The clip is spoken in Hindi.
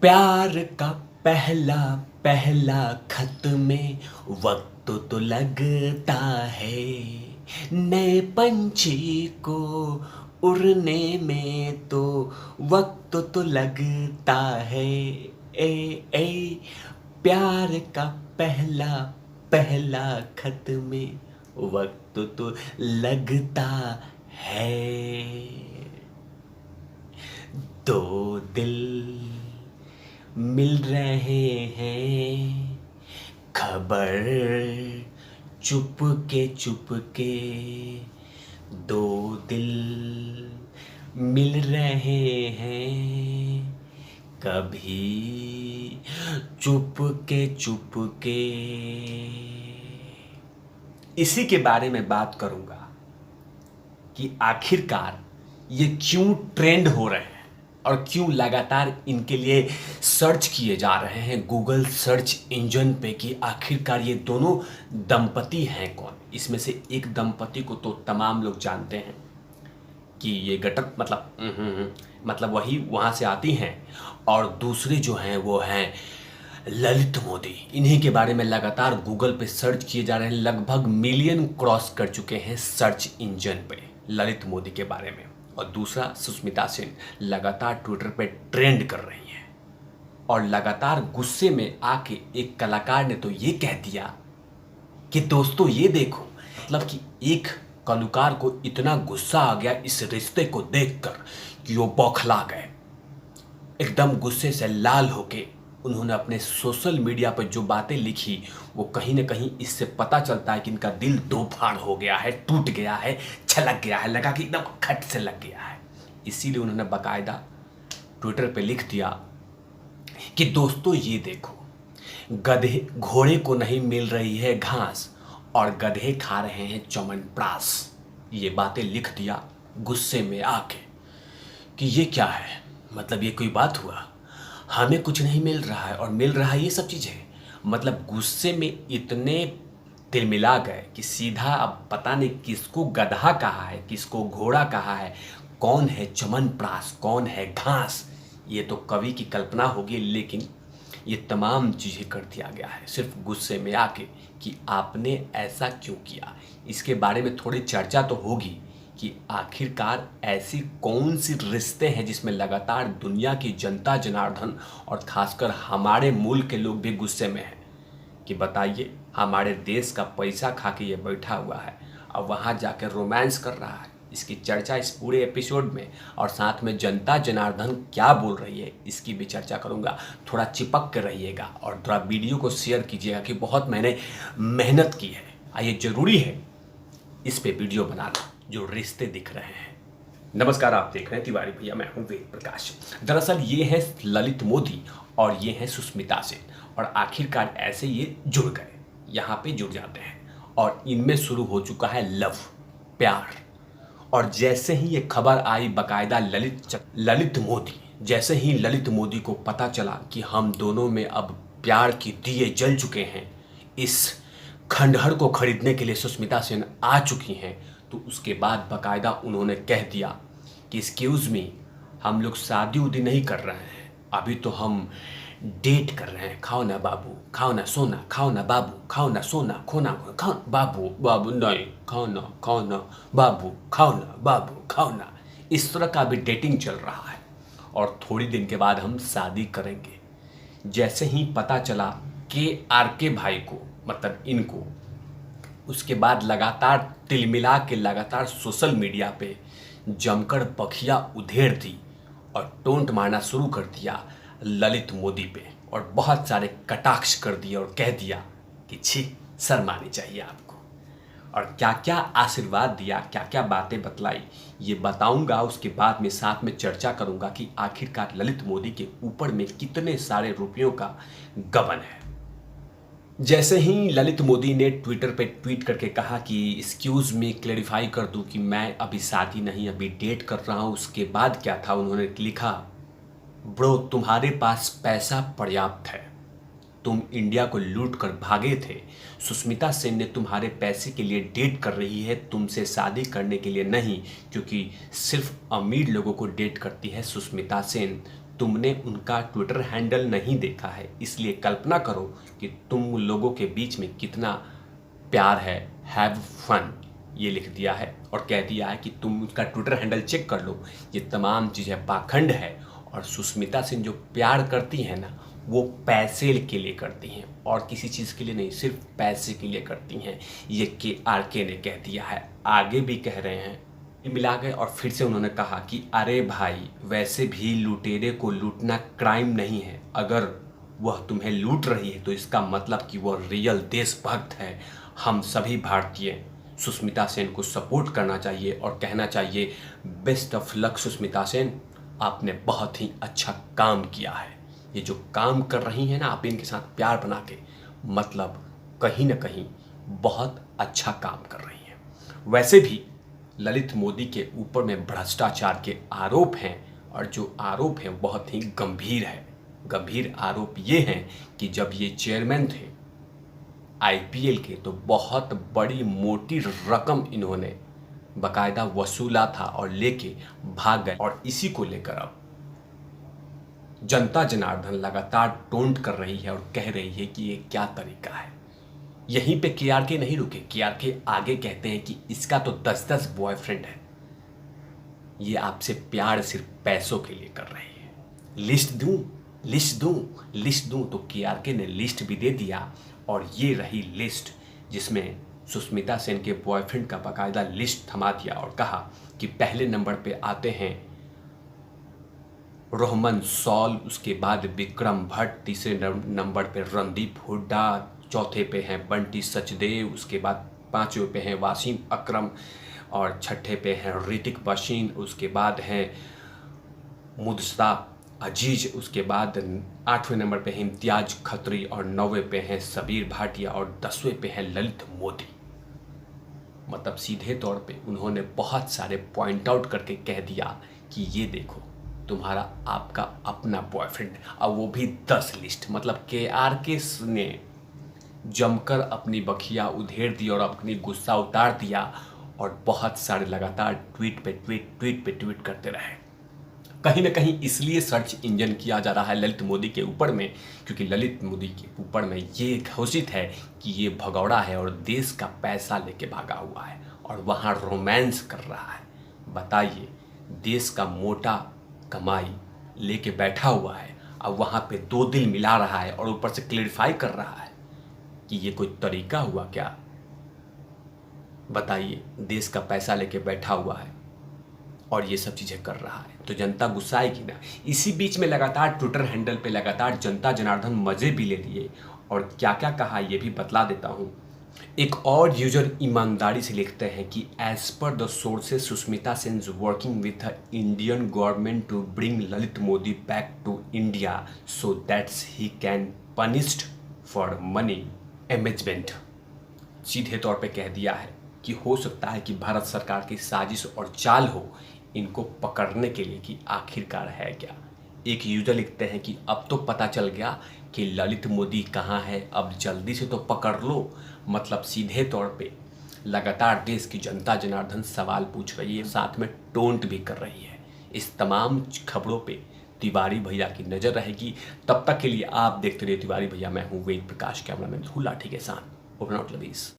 प्यार का पहला पहला खत में वक्त तो लगता है, नए पंछी को उड़ने में तो वक्त तो लगता है। ए ए प्यार का पहला पहला खत में वक्त तो लगता है। दो दिल मिल रहे हैं, खबर चुप के दो दिल मिल रहे हैं, कभी चुप के। इसी के बारे में बात करूंगा कि आखिरकार ये क्यों ट्रेंड हो रहे हैं और क्यों लगातार इनके लिए सर्च किए जा रहे हैं गूगल सर्च इंजन पे कि आखिरकार ये दोनों दंपति हैं कौन। इसमें से एक दंपति को तो तमाम लोग जानते हैं कि ये गटर मतलब वही वहाँ से आती हैं, और दूसरे जो हैं वो हैं ललित मोदी। इन्हीं के बारे में लगातार गूगल पे सर्च किए जा रहे हैं, लगभग मिलियन क्रॉस कर चुके हैं सर्च इंजन पे ललित मोदी के बारे में। और दूसरा सुष्मिता सेन लगातार ट्विटर पे ट्रेंड कर रही हैं, और लगातार गुस्से में आके एक कलाकार ने तो ये कह दिया कि दोस्तों ये देखो, मतलब कि एक कलाकार को इतना गुस्सा आ गया इस रिश्ते को देखकर कि वो बौखला गए, एकदम गुस्से से लाल होके उन्होंने अपने सोशल मीडिया पर जो बातें लिखी वो कहीं ना कहीं इससे पता चलता है कि इनका दिल दो फाड़ हो गया है, टूट गया है, छलक गया है, लगा कि एकदम खट से लग गया है। इसीलिए उन्होंने बाकायदा ट्विटर पे लिख दिया कि दोस्तों ये देखो, गधे घोड़े को नहीं मिल रही है घास और गधे खा रहे हैं च्यवनप्राश। ये बातें लिख दिया गुस्से में आके कि ये क्या है, मतलब ये कोई बात हुआ, हमें कुछ नहीं मिल रहा है और मिल रहा है ये सब चीज़ें। मतलब गुस्से में इतने तिलमिला गए कि सीधा अब पता नहीं किसको गधा कहा है, किसको घोड़ा कहा है, कौन है च्यवनप्राश, कौन है घास, ये तो कवि की कल्पना होगी, लेकिन ये तमाम चीज़ें कर दिया गया है सिर्फ गुस्से में आके कि आपने ऐसा क्यों किया। इसके बारे में थोड़ी चर्चा तो होगी कि आखिरकार ऐसी कौन सी रिश्ते हैं जिसमें लगातार दुनिया की जनता जनार्दन और खासकर हमारे मुल्क के लोग भी गुस्से में हैं कि बताइए, हमारे देश का पैसा खा के ये बैठा हुआ है, अब वहाँ जाकर रोमांस कर रहा है। इसकी चर्चा इस पूरे एपिसोड में, और साथ में जनता जनार्दन क्या बोल रही है इसकी भी चर्चा करूँगा। थोड़ा चिपक कर रहिएगा और थोड़ा वीडियो को शेयर कीजिएगा कि बहुत मैंने मेहनत की है, ये ज़रूरी है इस पे वीडियो बनाना जो रिश्ते दिख रहे हैं। नमस्कार, आप देख रहे हैं तिवारी भैया, मैं हूं वेद प्रकाश। दरअसल ये है ललित मोदी और ये है सुष्मिता सेन, और आखिरकार ऐसे ये जुड़ गए, यहाँ पे जुड़ जाते हैं और इनमें शुरू हो चुका है लव, प्यार। और जैसे ही ये खबर आई बाकायदा ललित मोदी, जैसे ही ललित मोदी को पता चला कि हम दोनों में अब प्यार की दिए जल चुके हैं, इस खंडहर को खरीदने के लिए सुष्मिता सेन आ चुकी हैं, तो उसके बाद बाकायदा उन्होंने कह दिया कि एक्सक्यूज़ मी, हम लोग शादी उदी नहीं कर रहे हैं, अभी तो हम डेट कर रहे हैं। खाओ ना बाबू, खाओ ना सोना, खाओ ना बाबू, खाओ ना सोना, खोना खाओ बाबू, बाबू नहीं, खाओ ना बाबू, खाओ ना बाबू, खाओ ना। इस तरह का भी डेटिंग चल रहा है और थोड़ी दिन के बाद हम शादी करेंगे। जैसे ही पता चला के भाई को, मतलब इनको, उसके बाद लगातार तिलमिला के लगातार सोशल मीडिया पे जमकर बखिया उधेड़ दी और टोंट मारना शुरू कर दिया ललित मोदी पे, और बहुत सारे कटाक्ष कर दिए और कह दिया कि छी, शर्म आनी चाहिए आपको। और क्या क्या आशीर्वाद दिया, क्या क्या बातें बतलाई, ये बताऊंगा। उसके बाद में साथ में चर्चा करूंगा कि आखिरकार ललित मोदी के ऊपर में कितने सारे रुपयों का गबन है। जैसे ही ललित मोदी ने ट्विटर पे ट्वीट करके कहा कि एक्सक्यूज़ मी, क्लैरिफाई कर दूं कि मैं अभी शादी नहीं, अभी डेट कर रहा हूं, उसके बाद क्या था, उन्होंने लिखा, ब्रो तुम्हारे पास पैसा पर्याप्त है, तुम इंडिया को लूट कर भागे थे, सुष्मिता सेन ने तुम्हारे पैसे के लिए डेट कर रही है, तुमसे शादी करने के लिए नहीं, क्योंकि सिर्फ अमीर लोगों को डेट करती है सुष्मिता सेन, तुमने उनका ट्विटर हैंडल नहीं देखा है, इसलिए कल्पना करो कि तुम लोगों के बीच में कितना प्यार है। हैव फन ये लिख दिया है और कह दिया है कि तुम उसका ट्विटर हैंडल चेक कर लो, ये तमाम चीज़ें पाखंड है। और सुष्मिता सेन जो प्यार करती हैं ना, वो पैसे के लिए करती हैं और किसी चीज़ के लिए नहीं, सिर्फ पैसे के लिए करती हैं, ये KRK ने कह दिया है। आगे भी कह रहे हैं, मिला गए और फिर से उन्होंने कहा कि अरे भाई, वैसे भी लुटेरे को लूटना क्राइम नहीं है। अगर वह तुम्हें लूट रही है तो इसका मतलब कि वह रियल देशभक्त है। हम सभी भारतीय सुष्मिता सेन को सपोर्ट करना चाहिए और कहना चाहिए best of luck Sushmita Sen, आपने बहुत ही अच्छा काम किया है। ये जो काम कर रही हैं ना आप इनके साथ प्यार बना के, मतलब कहीं ना कहीं बहुत अच्छा काम कर रही हैं। वैसे भी ललित मोदी के ऊपर में भ्रष्टाचार के आरोप हैं और जो आरोप हैं बहुत ही गंभीर है। गंभीर आरोप ये हैं कि जब ये चेयरमैन थे IPL के, तो बहुत बड़ी मोटी रकम इन्होंने बकायदा वसूला था और लेके भाग गए। और इसी को लेकर अब जनता जनार्दन लगातार टोंट कर रही है और कह रही है कि ये क्या तरीका है। यहीं पे KRK नहीं रुके, KRK आगे कहते हैं कि इसका तो 10-10 बॉयफ्रेंड है, ये आपसे प्यार सिर्फ पैसों के लिए कर रही है। लिस्ट दूं तो KRK ने लिस्ट भी दे दिया और ये रही लिस्ट, जिसमें सुष्मिता सेन के बॉयफ्रेंड का बाकायदा लिस्ट थमा दिया और कहा कि पहले नंबर पे आते हैं रोहमन सॉल, उसके बाद विक्रम भट्ट, तीसरे नंबर पे रणदीप हुड्डा, चौथे पे हैं बंटी सचदेव, उसके बाद पांचवें पे हैं वासीम अकरम और छठे पे हैं ऋतिक बशीन, उसके बाद हैं मुदस्ता अजीज, उसके बाद 8वें नंबर पे हैं इम्तियाज खत्री और 9वें पे हैं सबीर भाटिया और 10वें पे हैं ललित मोदी। मतलब सीधे तौर पे उन्होंने बहुत सारे पॉइंट आउट करके कह दिया कि ये देखो तुम्हारा आपका अपना बॉयफ्रेंड, अब वो भी 10 लिस्ट। मतलब KRK ने जमकर अपनी बखिया उधेड़ दी और अपनी गुस्सा उतार दिया और बहुत सारे लगातार ट्वीट पे ट्वीट करते रहे। कहीं ना कहीं इसलिए सर्च इंजन किया जा रहा है ललित मोदी के ऊपर में, क्योंकि ललित मोदी के ऊपर में ये घोषित है कि ये भगौड़ा है और देश का पैसा लेके भागा हुआ है और वहाँ रोमांस कर रहा है। बताइए, देश का मोटा कमाई लेके बैठा हुआ है, अब वहाँ पे 2 दिल मिला रहा है और ऊपर से क्लेरिफाई कर रहा है कि ये कोई तरीका हुआ क्या? बताइए, देश का पैसा लेके बैठा हुआ है और ये सब चीज़ें कर रहा है, तो जनता गुस्साएगी ना। इसी बीच में लगातार ट्विटर हैंडल पे लगातार जनता जनार्दन मज़े भी ले लिए और क्या क्या कहा ये भी बतला देता हूँ। एक और यूजर ईमानदारी से लिखते हैं कि as per the sources Sushmita Sen is working with the Indian government to bring Lalit Modi back to India so that's he can punished for money embezzlement. सीधे तौर पे कह दिया है कि हो सकता है कि भारत सरकार की साजिश और चाल हो इनको पकड़ने के लिए कि आखिरकार है क्या। एक यूजर लिखते हैं कि अब तो पता चल गया कि ललित मोदी कहाँ है, अब जल्दी से तो पकड़ लो। मतलब सीधे तौर पे लगातार देश की जनता जनार्दन सवाल पूछ रही है, साथ में टोंट भी कर रही है। इस तमाम खबरों पे तिवारी भैया की नज़र रहेगी। तब तक के लिए आप देखते रहिए तिवारी भैया। मैं हूँ वेद प्रकाश, कैमरामैन हूँ लाठी के साथ। Open out lovies.